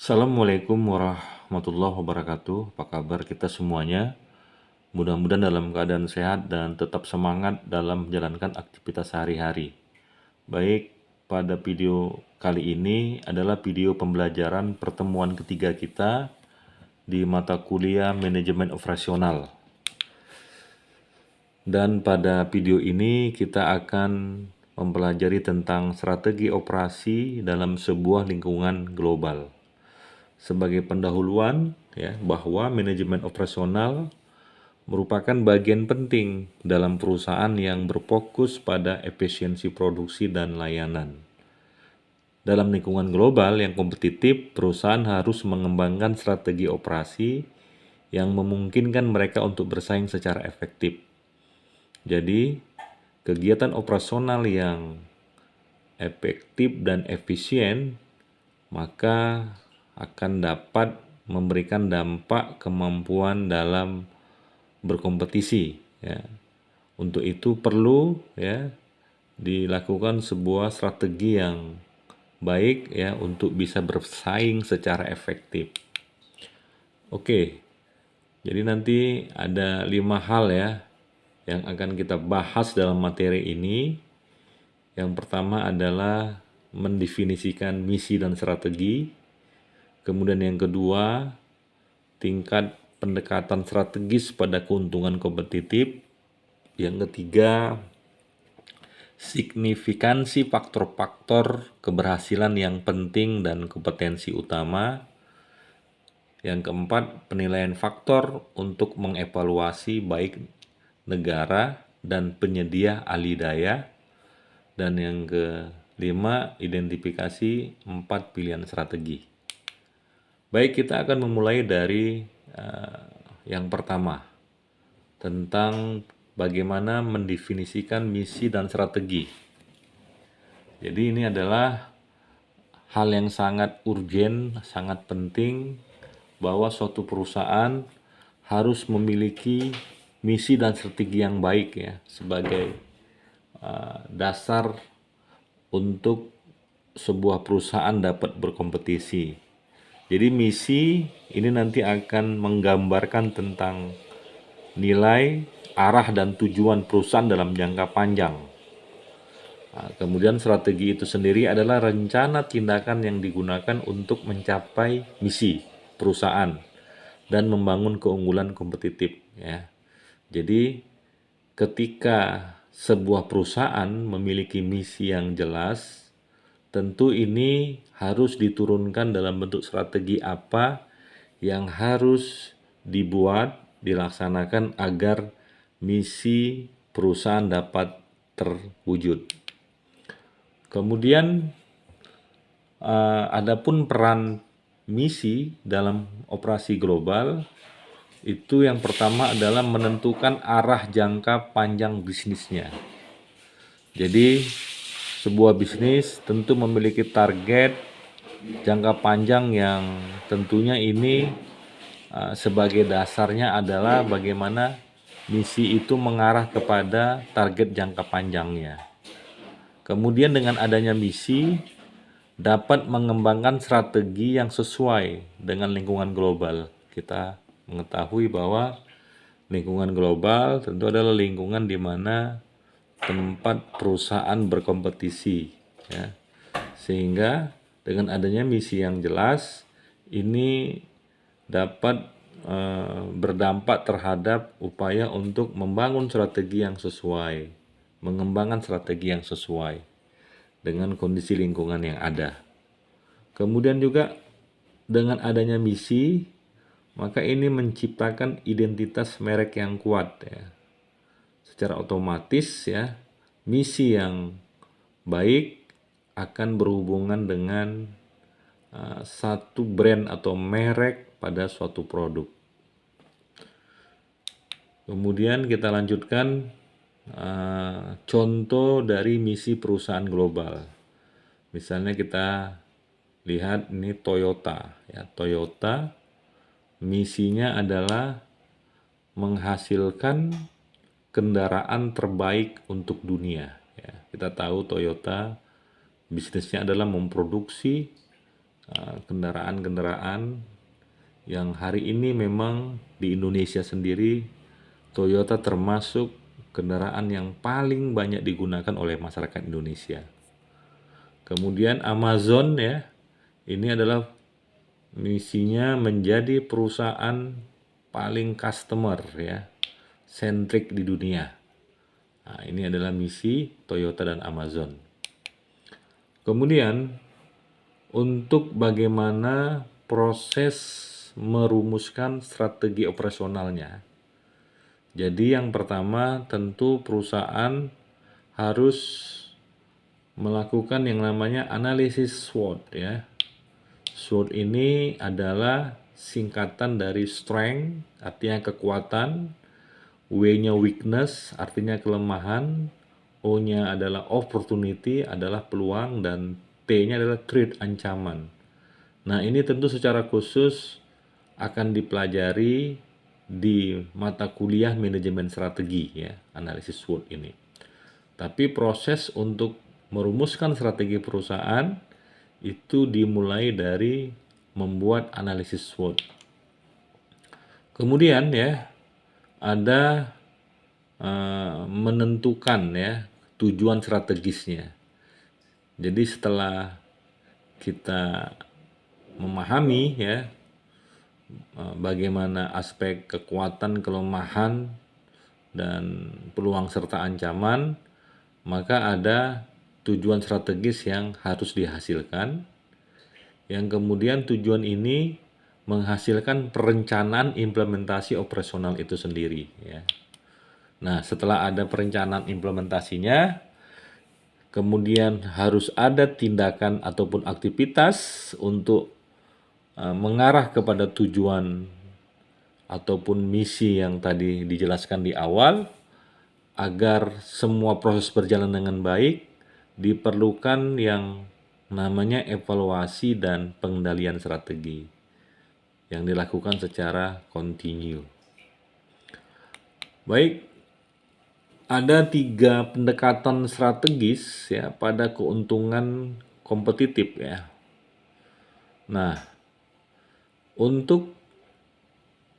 Assalamualaikum warahmatullahi wabarakatuh. Apa kabar kita semuanya? Mudah-mudahan dalam keadaan sehat dan tetap semangat dalam menjalankan aktivitas sehari-hari. Baik, pada video kali ini adalah video pembelajaran pertemuan ketiga kita di mata kuliah Manajemen Operasional. Dan pada video ini kita akan mempelajari tentang strategi operasi dalam sebuah lingkungan global. Sebagai pendahuluan ya, bahwa manajemen operasional merupakan bagian penting dalam perusahaan yang berfokus pada efisiensi produksi dan layanan. Dalam lingkungan global yang kompetitif, perusahaan harus mengembangkan strategi operasi yang memungkinkan mereka untuk bersaing secara efektif. Jadi, kegiatan operasional yang efektif dan efisien maka akan dapat memberikan dampak kemampuan dalam berkompetisi ya. Untuk itu perlu ya dilakukan sebuah strategi yang baik ya untuk bisa bersaing secara efektif. Oke. Jadi nanti ada 5 hal ya yang akan kita bahas dalam materi ini. Yang pertama adalah mendefinisikan misi dan strategi. Kemudian yang kedua, tingkat pendekatan strategis pada keuntungan kompetitif. Yang ketiga, signifikansi faktor-faktor keberhasilan yang penting dan kompetensi utama. Yang keempat, penilaian faktor untuk mengevaluasi baik negara dan penyedia ahli daya. Dan yang kelima, identifikasi 4 pilihan strategi. Baik, kita akan memulai dari yang pertama, tentang bagaimana mendefinisikan misi dan strategi. Jadi ini adalah hal yang sangat urgen, sangat penting bahwa suatu perusahaan harus memiliki misi dan strategi yang baik ya sebagai dasar untuk sebuah perusahaan dapat berkompetisi. Jadi misi ini nanti akan menggambarkan tentang nilai, arah dan tujuan perusahaan dalam jangka panjang. Nah, kemudian strategi itu sendiri adalah rencana tindakan yang digunakan untuk mencapai misi perusahaan dan membangun keunggulan kompetitif ya. Jadi ketika sebuah perusahaan memiliki misi yang jelas, tentu ini harus diturunkan dalam bentuk strategi apa yang harus dibuat, dilaksanakan agar misi perusahaan dapat terwujud. Kemudian adapun peran misi dalam operasi global, itu yang pertama adalah menentukan arah jangka panjang bisnisnya. Jadi sebuah bisnis tentu memiliki target jangka panjang yang tentunya ini sebagai dasarnya adalah bagaimana misi itu mengarah kepada target jangka panjangnya. Kemudian dengan adanya misi dapat mengembangkan strategi yang sesuai dengan lingkungan global. Kita mengetahui bahwa lingkungan global tentu adalah lingkungan di mana tempat perusahaan berkompetisi ya. Sehingga dengan adanya misi yang jelas ini dapat berdampak terhadap upaya untuk membangun strategi yang sesuai, mengembangkan strategi yang sesuai dengan kondisi lingkungan yang ada. Kemudian juga dengan adanya misi, maka ini menciptakan identitas merek yang kuat ya. Secara otomatis ya, misi yang baik akan berhubungan dengan satu brand atau merek pada suatu produk. Kemudian kita lanjutkan contoh dari misi perusahaan global. Misalnya kita lihat ini Toyota ya. Toyota misinya adalah menghasilkan kendaraan terbaik untuk dunia ya. Kita tahu Toyota bisnisnya adalah memproduksi kendaraan-kendaraan yang hari ini memang di Indonesia sendiri Toyota termasuk kendaraan yang paling banyak digunakan oleh masyarakat Indonesia. Kemudian Amazon ya, ini adalah misinya menjadi perusahaan paling customer ya, centric di dunia. Nah, ini adalah misi Toyota dan Amazon. Kemudian untuk bagaimana proses merumuskan strategi operasionalnya. Jadi yang pertama tentu perusahaan harus melakukan yang namanya analisis SWOT ya. SWOT ini adalah singkatan dari strength, artinya kekuatan, W-nya weakness, artinya kelemahan, O-nya adalah opportunity, adalah peluang, dan T-nya adalah threat, ancaman. Nah, ini tentu secara khusus akan dipelajari di mata kuliah manajemen strategi ya, analisis SWOT ini. Tapi proses untuk merumuskan strategi perusahaan itu dimulai dari membuat analisis SWOT. Kemudian ya ada menentukan ya tujuan strategisnya. Jadi setelah kita memahami ya bagaimana aspek kekuatan, kelemahan, dan peluang serta ancaman, maka ada tujuan strategis yang harus dihasilkan, yang kemudian tujuan ini menghasilkan perencanaan implementasi operasional itu sendiri ya. Nah, setelah ada perencanaan implementasinya, kemudian harus ada tindakan ataupun aktivitas untuk mengarah kepada tujuan ataupun misi yang tadi dijelaskan di awal. Agar semua proses berjalan dengan baik, diperlukan yang namanya evaluasi dan pengendalian strategi yang dilakukan secara kontinu. Baik, ada 3 pendekatan strategis ya pada keuntungan kompetitif ya. Nah, untuk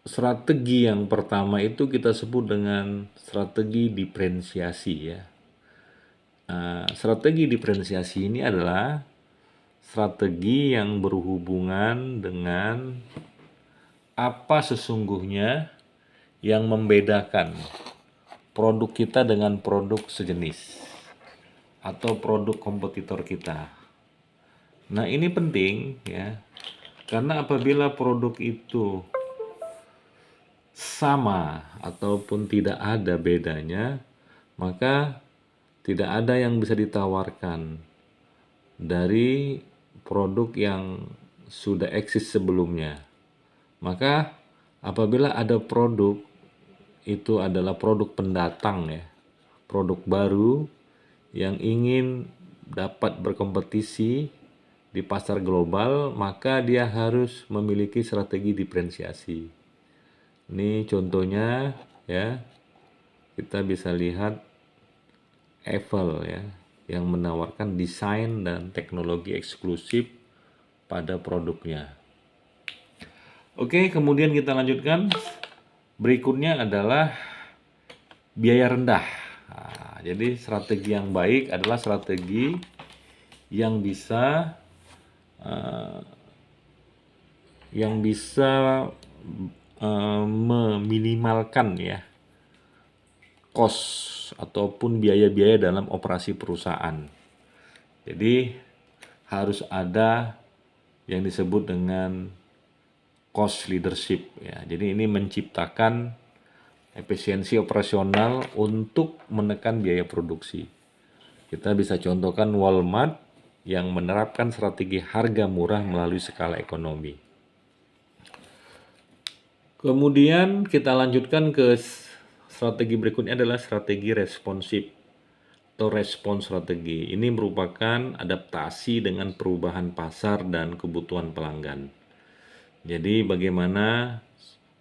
strategi yang pertama itu kita sebut dengan strategi diferensiasi ya. Strategi diferensiasi ini adalah strategi yang berhubungan dengan apa sesungguhnya yang membedakan produk kita dengan produk sejenis atau produk kompetitor kita. Nah, ini penting ya, karena apabila produk itu sama ataupun tidak ada bedanya, maka tidak ada yang bisa ditawarkan dari produk yang sudah eksis sebelumnya. Maka apabila ada produk itu adalah produk pendatang ya, produk baru yang ingin dapat berkompetisi di pasar global, maka dia harus memiliki strategi diferensiasi. Ini contohnya ya, kita bisa lihat Apple ya, yang menawarkan desain dan teknologi eksklusif pada produknya. Oke, kemudian kita lanjutkan. Berikutnya adalah biaya rendah. Nah, jadi strategi yang baik adalah strategi yang bisa meminimalkan ya cost ataupun biaya-biaya dalam operasi perusahaan. Jadi harus ada yang disebut dengan cost leadership ya. Jadi ini menciptakan efisiensi operasional untuk menekan biaya produksi. Kita bisa contohkan Walmart yang menerapkan strategi harga murah melalui skala ekonomi. Kemudian kita lanjutkan ke strategi berikutnya adalah strategi responsif atau respons strategi. Ini merupakan adaptasi dengan perubahan pasar dan kebutuhan pelanggan. Jadi bagaimana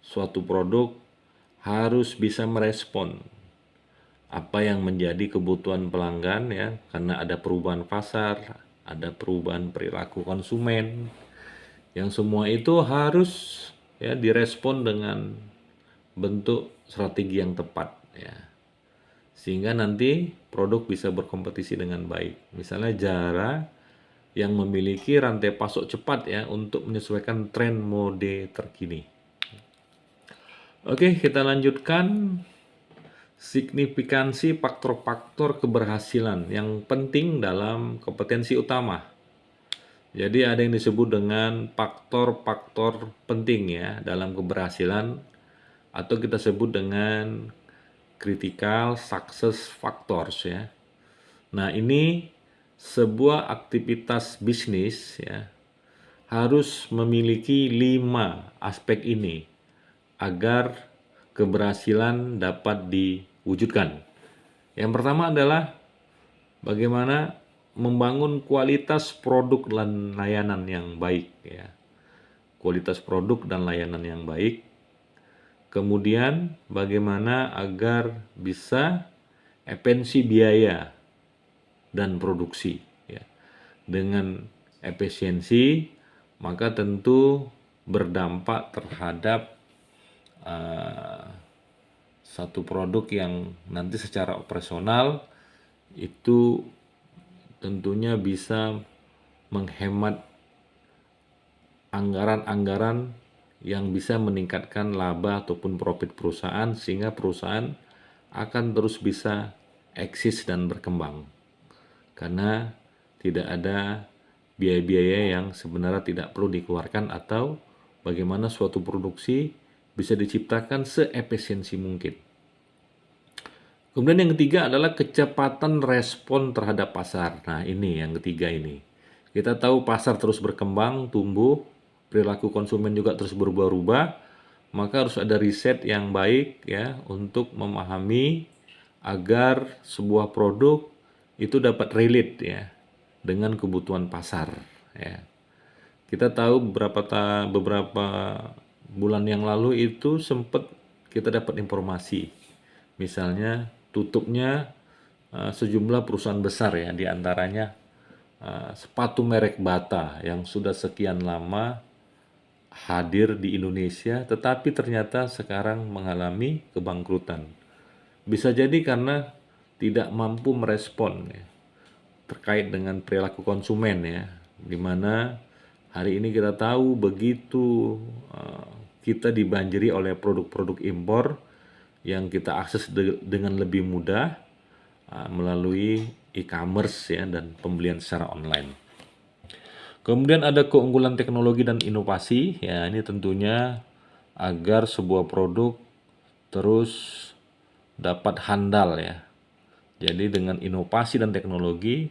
suatu produk harus bisa merespon apa yang menjadi kebutuhan pelanggan ya, karena ada perubahan pasar, ada perubahan perilaku konsumen. Yang semua itu harus ya direspon dengan bentuk strategi yang tepat ya. Sehingga nanti produk bisa berkompetisi dengan baik. Misalnya Zara yang memiliki rantai pasok cepat ya untuk menyesuaikan tren mode terkini. Oke, kita lanjutkan signifikansi faktor-faktor keberhasilan yang penting dalam kompetensi utama. Jadi ada yang disebut dengan faktor-faktor penting ya dalam keberhasilan atau kita sebut dengan critical success factors ya. Nah, ini sebuah aktivitas bisnis ya harus memiliki 5 aspek ini agar keberhasilan dapat diwujudkan. Yang pertama adalah bagaimana membangun kualitas produk dan layanan yang baik ya. Kualitas produk dan layanan yang baik. Kemudian bagaimana agar bisa efisiensi biaya dan produksi ya. Dengan efisiensi maka tentu berdampak terhadap satu produk yang nanti secara operasional itu tentunya bisa menghemat anggaran-anggaran yang bisa meningkatkan laba ataupun profit perusahaan sehingga perusahaan akan terus bisa eksis dan berkembang. Karena tidak ada biaya-biaya yang sebenarnya tidak perlu dikeluarkan atau bagaimana suatu produksi bisa diciptakan seefisiensi mungkin. Kemudian yang ketiga adalah kecepatan respon terhadap pasar. Nah, ini yang ketiga ini. Kita tahu pasar terus berkembang, tumbuh, perilaku konsumen juga terus berubah-ubah, maka harus ada riset yang baik ya untuk memahami agar sebuah produk itu dapat relate ya dengan kebutuhan pasar ya. Kita tahu beberapa bulan yang lalu itu sempat kita dapat informasi. Misalnya tutupnya sejumlah perusahaan besar ya, di antaranya sepatu merek Bata yang sudah sekian lama hadir di Indonesia, tetapi ternyata sekarang mengalami kebangkrutan. Bisa jadi karena tidak mampu merespon ya, terkait dengan perilaku konsumen ya, di mana hari ini kita tahu begitu kita dibanjiri oleh produk-produk impor yang kita akses dengan lebih mudah melalui e-commerce ya dan pembelian secara online. Kemudian ada keunggulan teknologi dan inovasi ya, ini tentunya agar sebuah produk terus dapat handal ya. Jadi dengan inovasi dan teknologi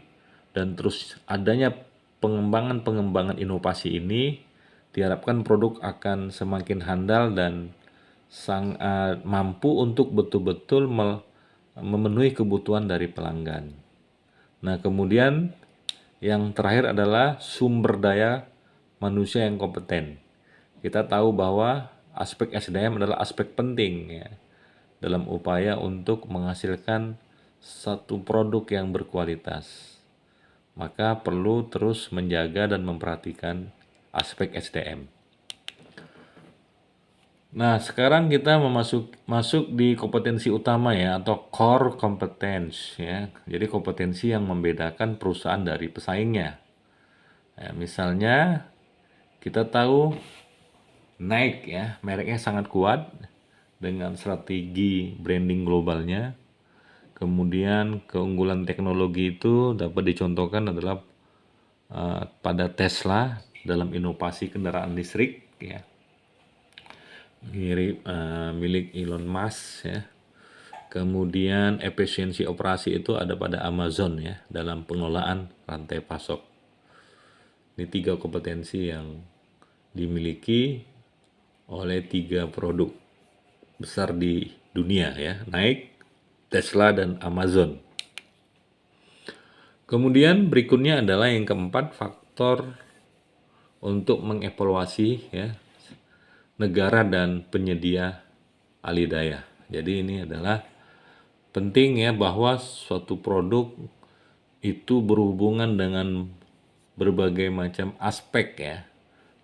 dan terus adanya pengembangan inovasi ini diharapkan produk akan semakin handal dan sangat mampu untuk betul-betul memenuhi kebutuhan dari pelanggan. Nah, kemudian yang terakhir adalah sumber daya manusia yang kompeten. Kita tahu bahwa aspek SDM adalah aspek penting ya, dalam upaya untuk menghasilkan satu produk yang berkualitas. Maka perlu terus menjaga dan memperhatikan aspek SDM. Nah, sekarang kita masuk di kompetensi utama ya, atau core competence ya. Jadi kompetensi yang membedakan perusahaan dari pesaingnya. Ya, misalnya kita tahu Nike ya, mereknya sangat kuat dengan strategi branding globalnya. Kemudian keunggulan teknologi itu dapat dicontohkan adalah pada Tesla dalam inovasi kendaraan listrik ya. Milik Elon Musk ya. Kemudian efisiensi operasi itu ada pada Amazon ya dalam pengelolaan rantai pasok. Ini 3 kompetensi yang dimiliki oleh 3 produk besar di dunia ya, Nike, Tesla dan Amazon. Kemudian berikutnya adalah yang keempat, faktor untuk mengevaluasi ya negara dan penyedia alidaya. Jadi ini adalah penting ya bahwa suatu produk itu berhubungan dengan berbagai macam aspek ya,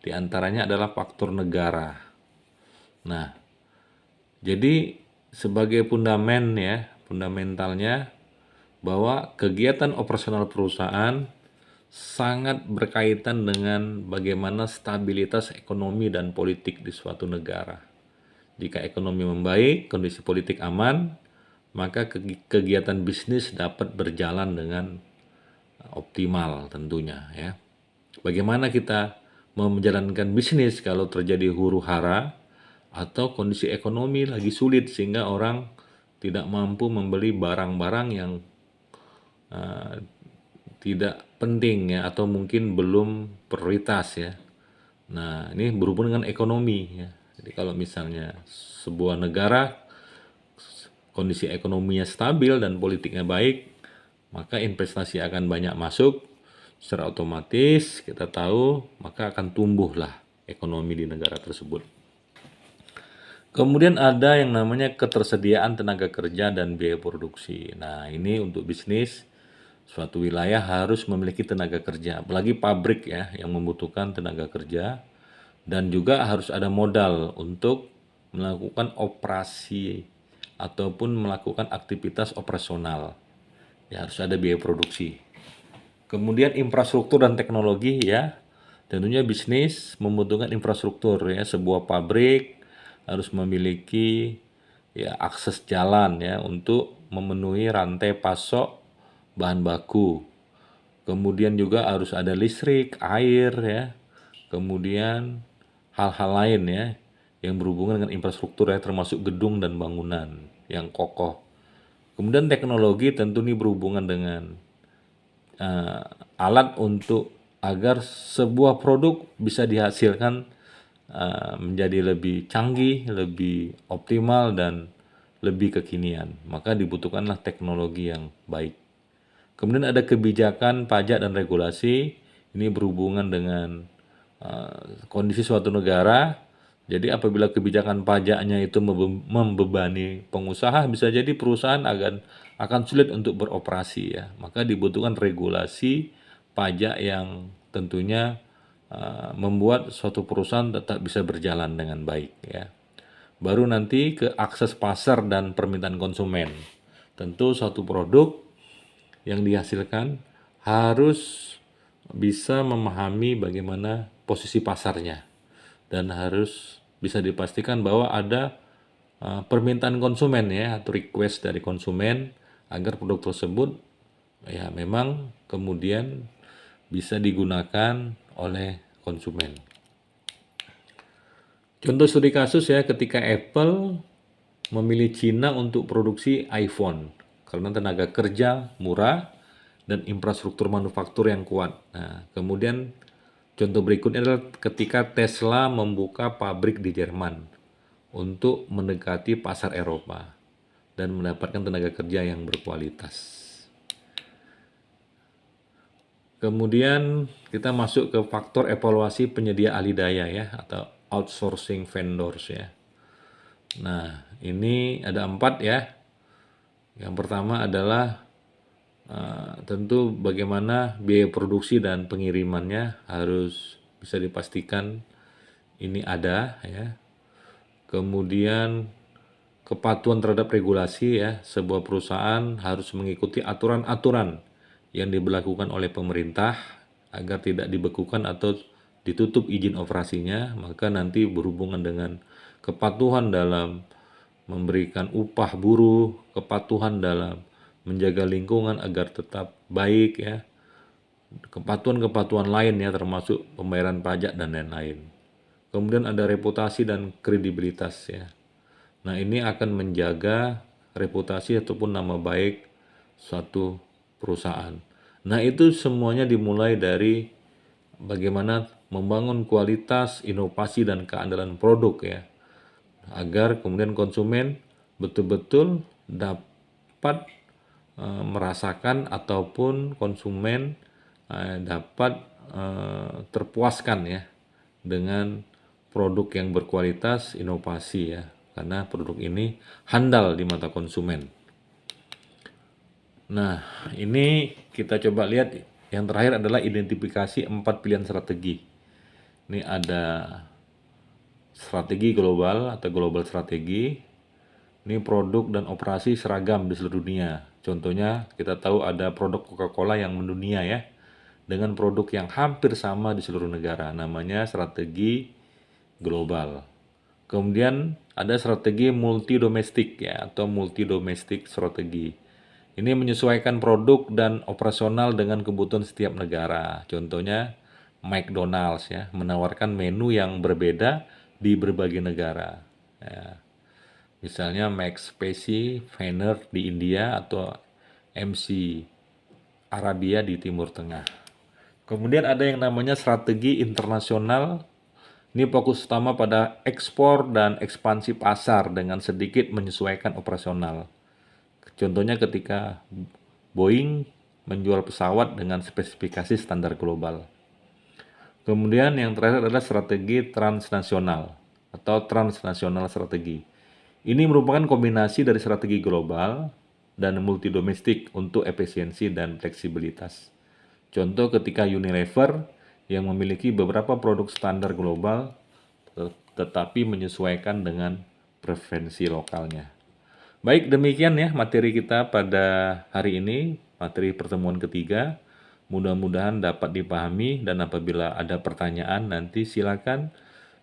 Di antaranya adalah faktor negara. Nah, jadi sebagai fundamentalnya bahwa kegiatan operasional perusahaan sangat berkaitan dengan bagaimana stabilitas ekonomi dan politik di suatu negara. Jika ekonomi membaik, kondisi politik aman, maka kegiatan bisnis dapat berjalan dengan optimal tentunya ya. Bagaimana kita mau menjalankan bisnis kalau terjadi huru-hara atau kondisi ekonomi lagi sulit sehingga orang tidak mampu membeli barang-barang yang tidak penting ya atau mungkin belum prioritas ya. Nah, ini berhubungan dengan ekonomi ya. Jadi kalau misalnya sebuah negara kondisi ekonominya stabil dan politiknya baik, maka investasi akan banyak masuk, secara otomatis kita tahu maka akan tumbuhlah ekonomi di negara tersebut. Kemudian ada yang namanya ketersediaan tenaga kerja dan biaya produksi. Nah, ini untuk bisnis suatu wilayah harus memiliki tenaga kerja, apalagi pabrik ya yang membutuhkan tenaga kerja, dan juga harus ada modal untuk melakukan operasi ataupun melakukan aktivitas operasional. Ya, harus ada biaya produksi. Kemudian infrastruktur dan teknologi ya. Tentunya bisnis membutuhkan infrastruktur ya. Sebuah pabrik harus memiliki ya akses jalan ya untuk memenuhi rantai pasok bahan baku. Kemudian juga harus ada listrik, air ya. Kemudian hal-hal lain ya yang berhubungan dengan infrastruktur ya termasuk gedung dan bangunan yang kokoh. Kemudian teknologi tentu ini berhubungan dengan alat untuk agar sebuah produk bisa dihasilkan menjadi lebih canggih, lebih optimal dan lebih kekinian. Maka dibutuhkanlah teknologi yang baik. Kemudian ada kebijakan pajak dan regulasi. Ini berhubungan dengan kondisi suatu negara. Jadi apabila kebijakan pajaknya itu membebani pengusaha, bisa jadi perusahaan akan sulit untuk beroperasi ya. Maka dibutuhkan regulasi pajak yang tentunya membuat suatu perusahaan tetap bisa berjalan dengan baik ya. Baru nanti ke akses pasar dan permintaan konsumen. Tentu suatu produk yang dihasilkan harus bisa memahami bagaimana posisi pasarnya dan harus bisa dipastikan bahwa ada permintaan konsumen ya atau request dari konsumen agar produk tersebut ya memang kemudian bisa digunakan oleh konsumen. Contoh studi kasus ya ketika Apple memilih Cina untuk produksi iPhone karena tenaga kerja murah dan infrastruktur manufaktur yang kuat. Nah, kemudian contoh berikutnya adalah ketika Tesla membuka pabrik di Jerman untuk mendekati pasar Eropa dan mendapatkan tenaga kerja yang berkualitas. Kemudian kita masuk ke faktor evaluasi penyedia ahli daya ya atau outsourcing vendors ya. Nah, ini ada 4 ya. Yang pertama adalah tentu bagaimana biaya produksi dan pengirimannya harus bisa dipastikan ini ada ya. Kemudian kepatuhan terhadap regulasi ya, sebuah perusahaan harus mengikuti aturan-aturan yang diberlakukan oleh pemerintah agar tidak dibekukan atau ditutup izin operasinya, maka nanti berhubungan dengan kepatuhan dalam memberikan upah buruh, kepatuhan dalam menjaga lingkungan agar tetap baik ya, kepatuhan-kepatuhan lain ya termasuk pembayaran pajak dan lain-lain. Kemudian ada reputasi dan kredibilitas ya. Nah, ini akan menjaga reputasi ataupun nama baik suatu perusahaan. Nah, itu semuanya dimulai dari bagaimana membangun kualitas, inovasi dan keandalan produk ya. Agar kemudian konsumen betul-betul dapat merasakan ataupun konsumen dapat terpuaskan ya dengan produk yang berkualitas, inovasi ya, karena produk ini handal di mata konsumen. Nah, ini kita coba lihat yang terakhir adalah identifikasi 4 pilihan strategi. Ini ada strategi global atau global strategi. Ini produk dan operasi seragam di seluruh dunia. Contohnya kita tahu ada produk Coca-Cola yang mendunia ya, dengan produk yang hampir sama di seluruh negara. Namanya strategi global. Kemudian ada strategi multi domestik ya, atau multi domestik strategi. Ini menyesuaikan produk dan operasional dengan kebutuhan setiap negara. Contohnya McDonald's ya, menawarkan menu yang berbeda di berbagai negara. Ya. Misalnya McSpicy Veneer di India atau MC Arabia di Timur Tengah. Kemudian ada yang namanya strategi internasional. Ini fokus utama pada ekspor dan ekspansi pasar dengan sedikit menyesuaikan operasional. Contohnya ketika Boeing menjual pesawat dengan spesifikasi standar global. Kemudian yang terakhir adalah strategi transnasional atau transnasional strategi. Ini merupakan kombinasi dari strategi global dan multi domestik untuk efisiensi dan fleksibilitas. Contoh ketika Unilever yang memiliki beberapa produk standar global tetapi menyesuaikan dengan preferensi lokalnya. Baik, demikian ya materi kita pada hari ini, materi pertemuan ketiga. Mudah-mudahan dapat dipahami dan apabila ada pertanyaan nanti silakan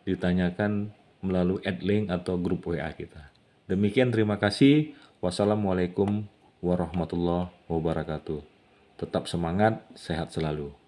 ditanyakan melalui adlink atau grup WA kita. Demikian, terima kasih. Wassalamualaikum warahmatullahi wabarakatuh. Tetap semangat, sehat selalu.